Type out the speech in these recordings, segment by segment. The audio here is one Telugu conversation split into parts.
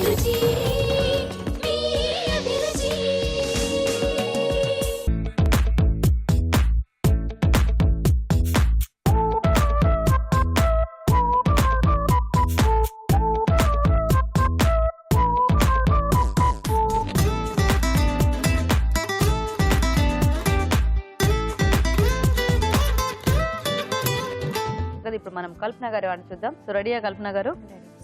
అభిరుచి మీ అభిరుచి. ఇప్పుడు మనం కల్పన గారు అని చూద్దాం. సో రెడీయా కల్పన గారు?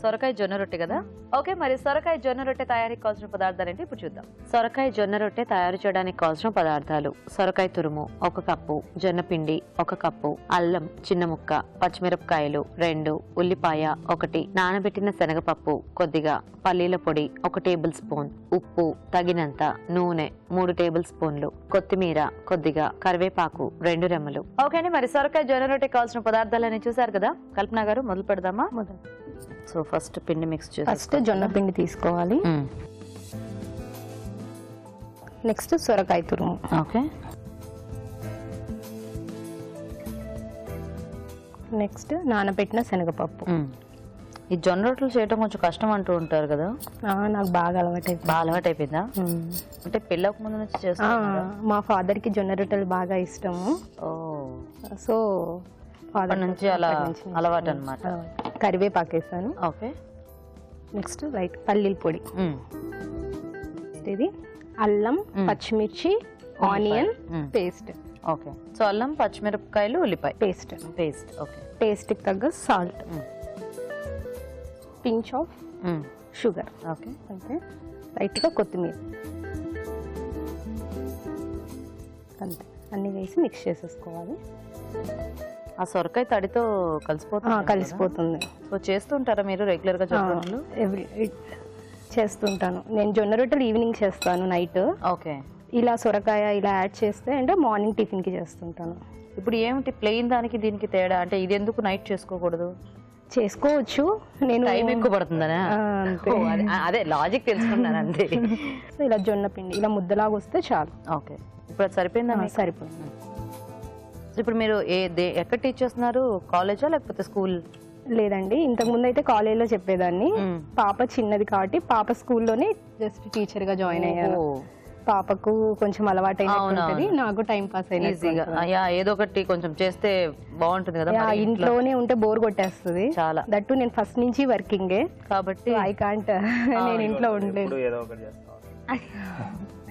సొరకాయ జొన్న రొట్టె కదా. ఓకే, మరి సొరకాయ జొన్న రొట్టె తయారీకి కావాల్సిన పదార్థాలు ఏంటి ఇప్పుడు చూద్దాం. సొరకాయ జొన్న రొట్టె తయారు చేయడానికి కావాల్సిన పదార్థాలు: సొరకాయ తురుము 1 కప్పు, జొన్న పిండి 1 కప్పు, అల్లం చిన్న ముక్క, పచ్చిమిరపకాయలు 2, ఉల్లిపాయ 1, నానబెట్టిన శనగపప్పు కొద్దిగా, పల్లీల పొడి 1 టేబుల్ స్పూన్, ఉప్పు తగినంత, నూనె 3 టేబుల్ స్పూన్లు, కొత్తిమీర కొద్దిగా, కరివేపాకు 2 రెమ్మలు. ఓకే అండి, మరి సొరకాయ జొన్న రొట్టె కావాల్సిన పదార్థాలని చూసారు కదా. కల్పన గారు మొదలు పెడదామా? సో ఫస్ట్ పిండి మిక్స్ చేసి, ఫస్ట్ జొన్న పిండి తీసుకోవాలి. నెక్స్ట్ సొరకాయ తురుము. ఓకే, నెక్స్ట్ నానబెట్టిన శనగపప్పు. ఈ జొన్న రొట్టెలు చేయడం కొంచెం కష్టం అంటూ ఉంటారు కదా. నాకు బాగా అలవాటైపోయింది. బాగా అలవాటు అయిపోయిందా? అంటే పెళ్ళకు ముందు నుంచి చేస్తాను. మా ఫాదర్ కి జొన్న రొట్టెలు బాగా ఇష్టము. సో ఫాదర్ నుంచి అలా అలవాటు అన్నమాట. కరివేపాకు వేసాను. ఓకే, నెక్స్ట్ లైట్ పల్లీల పొడి. ఇది అల్లం పచ్చిమిర్చి ఆనియన్ పేస్ట్. ఓకే, సో అల్లం పచ్చిమిరపకాయలు ఉల్లిపాయ పేస్ట్. ఓకే, టేస్ట్ కి తగ్గ salt, pinch of sugar. Okay, అంతే. లైట్ గా కొత్తిమీర, అంతే. అన్ని వేసి మిక్స్ చేసేసుకోవాలి. ఆ సొరకాయ తడితో కలిసిపోతుంది. సో చేస్తుంటారా మీరు రెగ్యులర్ గా జొన్న రొట్టెలు? చేస్తుంటాను. నేను జొన్న రొట్టెలు ఈవినింగ్ చేస్తాను, నైట్. ఓకే, ఇలా సొరకాయ ఇలా యాడ్ చేస్తే అంటే మార్నింగ్ టిఫిన్ కి చేస్తుంటాను. ఇప్పుడు ఏమిటి ప్లెయిన్ దానికి దీనికి తేడా? అంటే ఇది ఎందుకు నైట్ చేసుకోకూడదు? చేసుకోవచ్చు, నేను టైం ఎక్కువ పడుతుందనా? అదే లాజిక్ తెలుసుకున్నాను అంతే. సో ఇలా జొన్న పిండి ఇలా ముద్దలాగా వస్తే చాలు. ఓకే, ఇప్పుడు అది సరిపోయిందా? సరిపోయింది. ఇప్పుడు మీరు ఎక్కడ టీచ్ చేస్తున్నారు? కాలేజా లేకపోతే స్కూల్? లేదండి, ఇంతకు ముందు అయితే కాలేజ్ లో చెప్పేదాన్ని. పాప చిన్నది కాబట్టి పాప స్కూల్లోనే జస్ట్ టీచర్ గా జాయిన్ అయ్యాను. పాపకు కొంచెం అలవాటైనది, నాకు టైం పాస్ అయినా ఏదో ఒకటి కొంచెం చేస్తే బాగుంటుంది కదా. ఇంట్లోనే ఉంటే బోర్ కొట్టేస్తుంది చాలా. దట్టు నేను ఫస్ట్ నుంచి వర్కింగే కాబట్టి ఐ కాంట్, నేను ఇంట్లో ఉండలేదు.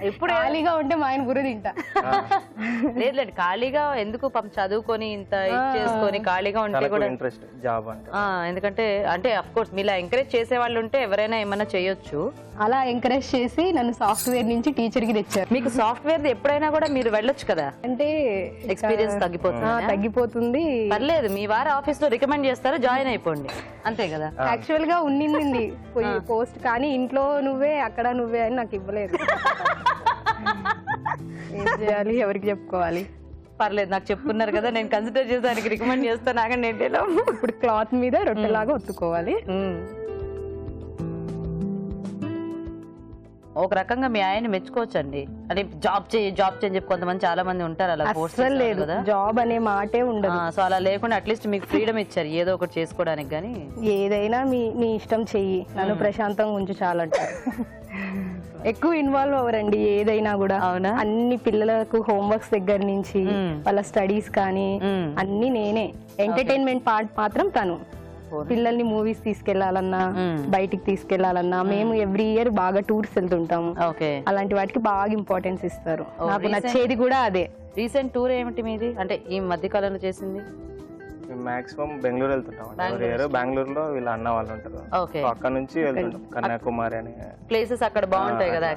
ఇప్పుడు ఖాళీగా ఉంటే మా ఆయన గురి తింటా. లేదు, ఖాళీగా ఎందుకు పాపం చదువుకొని ఇంత చేసుకొని ఖాళీగా ఉంటే కూడా ఇంట్రెస్ట్ జాబ్ అంటే. ఎందుకంటే అంటే అఫ్ కోర్స్ మీలా ఎంకరేజ్ చేసే వాళ్ళు ఉంటే ఎవరైనా ఏమైనా చేయొచ్చు. అలా ఎంకరేజ్ చేసి నన్ను సాఫ్ట్వేర్ నుంచి టీచర్ కి తెచ్చారు. మీకు సాఫ్ట్వేర్ ఎప్పుడైనా కూడా మీరు వెళ్ళొచ్చు కదా. అంటే ఎక్స్పీరియన్స్ తగ్గిపోతుంది. పర్లేదు, మీ వారు ఆఫీస్ లో రికమెండ్ చేస్తారు, జాయిన్ అయిపోండి, అంతే కదా. యాక్చువల్ గా ఉండింది పోస్ట్, కానీ ఇంట్లో నువ్వే అక్కడ నువ్వే అని నాకు ఇవ్వలేదు. ఏం చేయాలి, ఎవరికి చెప్పుకోవాలి? పర్లేదు, నాకు చెప్పుకున్నారు కదా, నేను కన్సిడర్ చేసి దానికి రికమెండ్ చేస్తాను. ఆగండి, ఇప్పుడు క్లాత్ మీద రొట్టెలాగా ఒత్తుకోవాలి. ఒక రకంగా మీ ఆయన మెచ్చుకోవచ్చండి. అంటే జాబ్ చేయి అని చెప్పి కొంతమంది చాలా మంది ఉంటారు అలా. అసలు లేదు, జాబ్ అనే మాటే ఉండదు. సో అలా లేకుండా అట్లీస్ట్ మీకు ఫ్రీడమ్ ఇచ్చారు ఏదో ఒకటి చేసుకోవడానికి. కానీ ఏదైనా నీ ఇష్టం చెయ్యి, నన్ను ప్రశాంతంగా ఉంచు చాలంటారు. ఎక్కువ ఇన్వాల్వ్ అవ్వరండి ఏదైనా కూడా. అవునా? అన్ని పిల్లలకు హోంవర్క్స్ దగ్గర నుంచి వాళ్ళ స్టడీస్ కానీ అన్ని నేనే. ఎంటర్టైన్మెంట్ పార్ట్ మాత్రం తను. పిల్లల్ని మూవీస్ తీసుకెళ్లాలన్నా, బయటికి తీసుకెళ్లాలన్నా, మేము ఎవ్రీ ఇయర్ బాగా టూర్స్ వెళ్తుంటాము. అలాంటి వాటికి బాగా ఇంపార్టెన్స్ ఇస్తారు. నాకు నచ్చేది కూడా అదే. రీసెంట్ టూర్ ఏమిటి మీది? అంటే ఈ మధ్య కాలంలో చేసింది? మాక్సిమం బెంగళూరు వెళ్తుంటాం. బెంగళూరులో వీళ్ళ అన్న వాళ్ళు ఉంటారు, అక్కడ నుంచి వెళ్తుంటాం. కన్యాకుమారి అనే ప్లేసెస్ అక్కడ బాగుంటాయి కదా.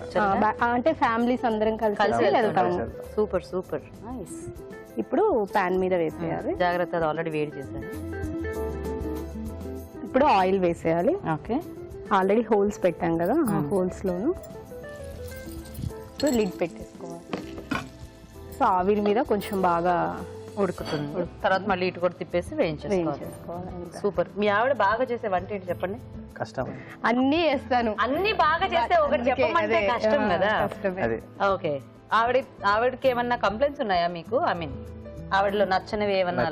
అంటే ఫ్యామిలీస్ అందరం కలిసి వెళ్తాము. Super super nice. ఇప్పుడు పాన్ మీద వేసేయాలి. జాగ్రత్త, ఆల్రెడీ వేడి చేశాను. ఇప్పుడు ఆయిల్ వేసేయాలి. ఓకే, ఆల్రెడీ హోల్స్ పెట్టాం కదా, ఆ హోల్స్ లోను లిడ్ పెట్టేసుకోవాలి. సో ఆవిరి మీద కొంచెం బాగా ఉడుకుతుంది. తర్వాత మళ్ళీ ఇటు కూడా తిప్పేసి వేయించేసుకోవాలి. సూపర్. మీ ఆవిడ బాగా చేసే వంట ఏంటి చెప్పండి? కష్టం. అన్ని చేస్తాను. అన్ని బాగా చేస్తే ఒకటి చెప్పమంటే కష్టం కదా. ఓకే, ఆవిడకి ఏమన్నా కంప్లైంట్స్ ఉన్నాయా మీకు? ఐ మీన్ ఆవిడలో నచ్చనివి ఏమన్నా?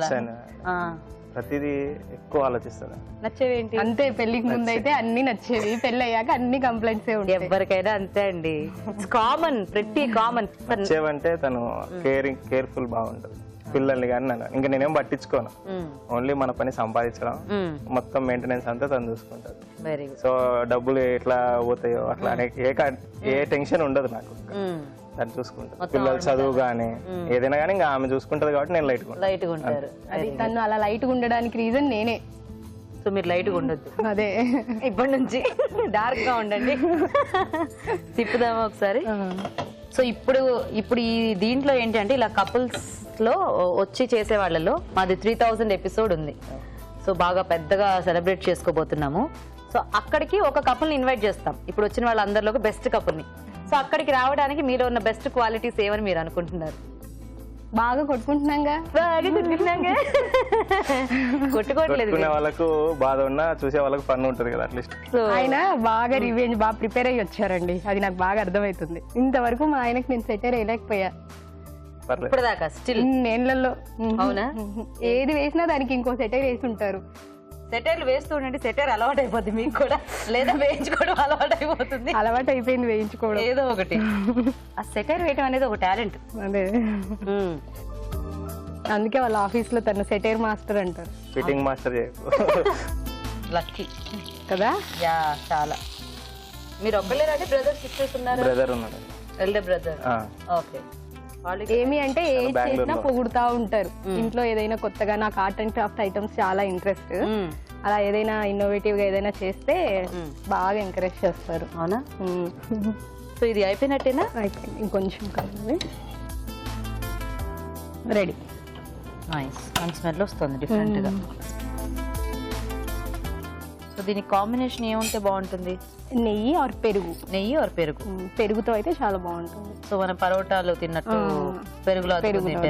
ప్రతిదీ ఎక్కువ ఆలోచిస్తాను. నచ్చేవేంటి? అంతే, పెళ్లికి ముందు అయితే అన్ని నచ్చేవి, పెళ్లి అయ్యాక అన్ని కంప్లైంట్స్ ఉంటాయి. ఎవరికైనా అంతే అండి, కామన్, ప్రతి కామన్. నచ్చేవంటే తను కేర్ఫుల్ బాగుంటుంది, పిల్లల్ని కానీ నన్ను ఇంకా నేనేం పట్టించుకోను, ఓన్లీ మన పని సంపాదించడం, మొత్తం మెయింటెనెన్స్ అంతా తను చూసుకుంటారు. Very good. సో డబ్బులు ఎట్లా పోతాయో అట్లా ఏ టెన్షన్ ఉండదు నాకు, తను చూసుకుంటారు. పిల్లలు చదువు కానీ ఏదైనా కానీ ఇంకా ఆమె చూసుకుంటది కాబట్టి నేను లైట్ గా ఉంటారు. అది తను అలా లైట్ గా ఉండడానికి రీజన్ నేనే. సో మీరు లైట్ గా ఉండొద్దు, అదే ఇప్పటి నుంచి డార్క్ గా ఉండండి. తిప్పుదామా ఒకసారి? సో ఇప్పుడు ఈ దీంట్లో ఏంటంటే ఇలా కపుల్స్ లో వచ్చి చేసే వాళ్ళలో మాది 3000 ఎపిసోడ్ ఉంది. సో బాగా పెద్దగా సెలబ్రేట్ చేసుకోబోతున్నాము. సో అక్కడికి ఒక కపుల్ ని ఇన్వైట్ చేస్తాం. ఇప్పుడు వచ్చిన వాళ్ళందరిలో ఒక బెస్ట్ కపుల్ ని. సో అక్కడికి రావడానికి మీలో ఉన్న బెస్ట్ క్వాలిటీస్ ఏమని మీరు అనుకుంటున్నారు? బాగా కొట్టుకుంటున్నాగా. కొట్టుకోవట్లేదు, వాళ్ళకు బాధ ఉన్నా చూసే వాళ్ళకి పన్ను ఉంటుంది కదా అట్లీస్ట్. ఆయన బాగా రివెంజ్ బాగా ప్రిపేర్ అయ్యి వచ్చారండి, అది నాకు బాగా అర్థమవుతుంది. ఇంతవరకు మా ఆయనకి నేను సెటర్ వేయలేకపోయా ఇప్పుడు దాకా స్టిల్ నేళ్లలో. అవునా? ఏది వేసినా దానికి ఇంకో సెటర్ వేసి ఉంటారు. సెటైర్లు వేస్తూ ఉండండి, సెటైర్ అలవాటు అయిపోద్ది మీకు కూడా, లేదా వేయించుకోవడం అలవాటు అయిపోతుంది. అలవాటు అయిపోయింది వేయించుకోవడం, ఏదో ఒకటి. ఆ సెటైర్ వేయడం అనేది ఒక టాలెంట్. అదే అందుకే వాళ్ళ ఆఫీస్ లో తను సెటైర్ మాస్టర్ అంటారు. ఫిట్టింగ్ మాస్టర్ లక్కీ కదా. యా, చాలా. మీరు ఒక్కలేరంటే బ్రదర్ సిస్టర్స్ ఉన్నారు? బ్రదర్ ఉన్నాడు, ఎల్డర్ బ్రదర్. ఓకే. ఏమి అంటే ఏది చేసినా పొగుడుతా ఉంటారు. ఇంట్లో ఏదైనా కొత్తగా, నాకు ఆర్ట్ అండ్ క్రాఫ్ట్ ఐటమ్స్ చాలా ఇంట్రెస్ట్, అలా ఏదైనా ఇన్నోవేటివ్ గా ఏదైనా చేస్తే బాగా ఎంకరేజ్ చేస్తారు. అవునా? సో ఇది అయిపోయినట్టేనా? అయిపోయింది, ఇంకొంచెం కావాలి. రెడీ. నైస్, మంచి స్మెల్ వస్తుంది డిఫరెంట్ గా. సో దీనికి కాంబినేషన్ ఏముంటే బాగుంటుంది? నెయ్యి ఆర్ పెరుగు. నెయ్యి ఆర్ పెరుగు. పెరుగుతో అయితే చాలా బాగుంటుంది. సో మనం పరోటాలు తిన్నట్టు పెరుగులో తింటే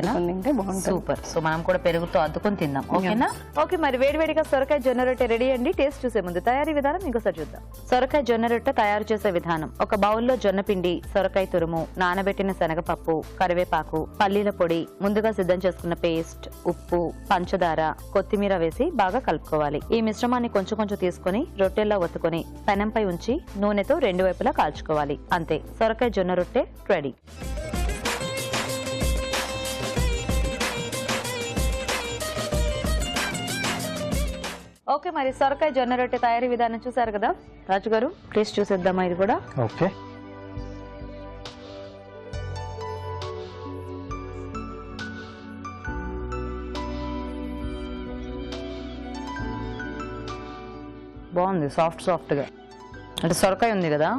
బాగుంటుంది. సూపర్. సో మనం కూడా పెరుగుతో అద్దుకొని తిందాం, ఓకేనా? ఓకే, మరి వేడివేడిగా సొరకాయ జొన్న రొట్టె రెడీ అండి. టేస్ట్ చూసే ముందు తయారీ విధానం ఇంకోసారి చూద్దాం. సొరకాయ జొన్న రొట్టె తయారు చేసే విధానం: ఒక బౌల్లో జొన్న పిండి, సొరకాయ తురుము, నానబెట్టిన శనగపప్పు, కరివేపాకు, పల్లీల పొడి, ముందుగా సిద్ధం చేసుకున్న పేస్ట్, ఉప్పు, పంచదార, కొత్తిమీర వేసి బాగా కలుపుకోవాలి. ఈ మిశ్రమాన్ని కొంచెం కొంచెం తీసుకుని రొట్టెల్లో ఒత్తుకొని పెనంపై ఉంచి నూనెతో 2 వైపులా కాల్చుకోవాలి. అంతే, సొరకాయ జొన్న రొట్టె రెడీ. ఓకే, మరి సొరకాయ జొన్న రొట్టె తయారీ విధానం చూసారు కదా రాజు గారు, టేస్ట్ చూసేద్దామా ఇది కూడా? ఓకే. బాగుంది, సాఫ్ట్ గా. అంటే సొరకాయ ఉంది కదా,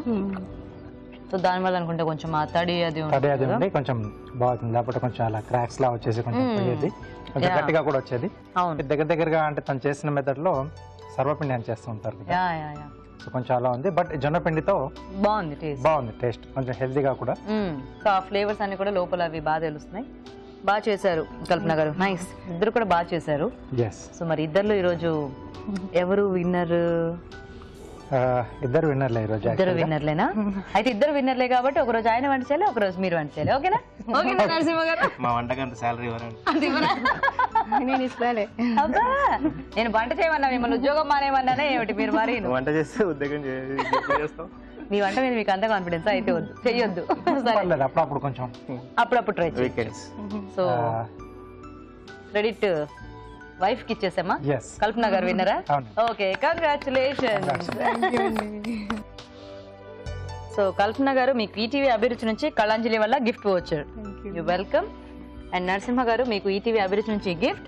సో దాని వల్ల అనుకుంటే కొంచెం ఆ తడి అది ఉంది, కొంచెం బాగుంది. లేకపోతే కొంచెం అలా క్రాక్స్ లా వచ్చేసి కొంచెం పోయేది, కొంచెం గట్టిగా కూడా వచ్చేది. దగ్గరగా అంటే తను చేసిన మెథడ్ లో సర్వపిండి అని చేస్తూ ఉంటారు కదా, సో కొంచెం అలా ఉంది. బట్ జొన్న పిండితో బాగుంది టేస్ట్, కొంచెం హెల్దీగా కూడా. సో ఆ ఫ్లేవర్స్ అన్ని కూడా లోపల అవి బాగా తెలుస్తున్నాయి. బాగా చేశారు కల్పన గారు, నైస్. ఇద్దరు కూడా బాగా చేశారు. సో మరి ఇద్దరు ఈరోజు ఎవరు విన్నర్? ఇద్దరు విన్నర్లే ఈరోజు. ఇద్దరు విన్నర్లేనా? అయితే ఇద్దరు విన్నర్లే కాబట్టి ఒక రోజు ఆయన వంట చేయాలి, ఒక రోజు మీరు వంట చేయాలి, ఓకేనా? ఓకేనా నరసింహ గారు? మా వంటకంత సాలరీ నేను ఇస్తాలే. అబ్బా, నేను వంట చేయమన్నా, మిమ్మల్ని ఉద్యోగం మానేమన్నానే ఏమిటి మీరు? మరి వంట చేస్తే ఉద్యోగం చేస్తాం. మీ వంట మీద మీకు అంత కాన్ఫిడెన్స్ అయితే వద్దు, చెయ్యొద్దు. అప్పుడప్పుడు కొంచెం అప్పుడప్పుడు ట్రై చేయండి. సో క్రెడిట్ వైఫ్ కి ఇచ్చేసామా? కల్పన గారు విన్నరా? Okay, congratulations. సో కల్పన గారు మీకు ఈటీవీ అభిరుచి నుంచి కళాంజలి వల్ల గిఫ్ట్ వచ్చారు. You welcome. అండ్ నరసింహ గారు మీకు ఈటీవీ అభిరుచి నుంచి gift.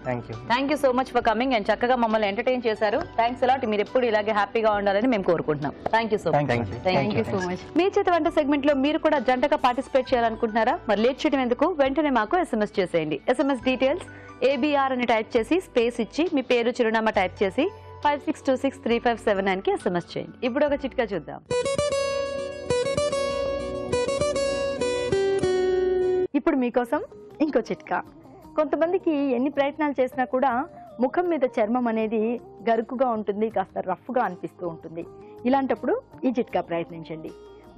Thank you so much for coming and చక్కగా మమ్మల్ని ఎంటర్టైన్ చేశారు. Thanks a lot. మీరు ఎప్పుడు ఇలాగే హ్యాపీగా ఉండాలని మేము కోరుకుంటున్నాం. Thank you so much. Thank you so much. మీ చేతి వంట సెగ్మెంట్ లో మీరు కూడా జంటగా పార్టిసిపేట్ చేయాలనుకుంటున్నారా? మరి లేట్ చేయడం ఎందుకు, వెంటనే మాకు SMS చేసేయండి. SMS డీటెయిల్స్ ABR అని టైప్ చేసి స్పేస్ ఇచ్చి మీ పేరు చిరునామా టైప్ చేసి 56263579 కి SMS చేయండి. ఇప్పుడు ఒక చిట్కా చూద్దాం. ఇప్పుడు మీకోసం ఇంకో చిట్కా. కొంతమందికి ఎన్ని ప్రయత్నాలు చేసినా కూడా ముఖం మీద చర్మం అనేది గరుకుగా ఉంటుంది, కాస్త రఫ్గా అనిపిస్తూ ఉంటుంది. ఇలాంటప్పుడు ఈ చిట్కా ప్రయత్నించండి.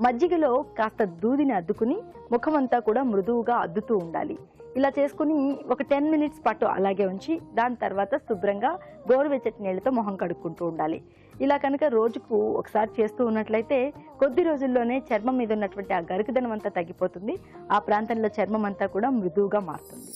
మజ్జిగలో కాస్త దూదిని అద్దుకుని ముఖమంతా కూడా మృదువుగా అద్దుతూ ఉండాలి. ఇలా చేసుకుని ఒక 10 మినిట్స్ పాటు అలాగే ఉంచి దాని తర్వాత శుభ్రంగా గోరువెచ్చటి నీళ్ళతో మొహం కడుక్కుంటూ ఉండాలి. ఇలా కనుక రోజుకు ఒకసారి చేస్తూ ఉన్నట్లయితే కొద్ది రోజుల్లోనే చర్మం మీద ఉన్నటువంటి ఆ గరుకుదనం అంతా తగ్గిపోతుంది. ఆ ప్రాంతంలో చర్మం అంతా కూడా మృదువుగా మారుతుంది.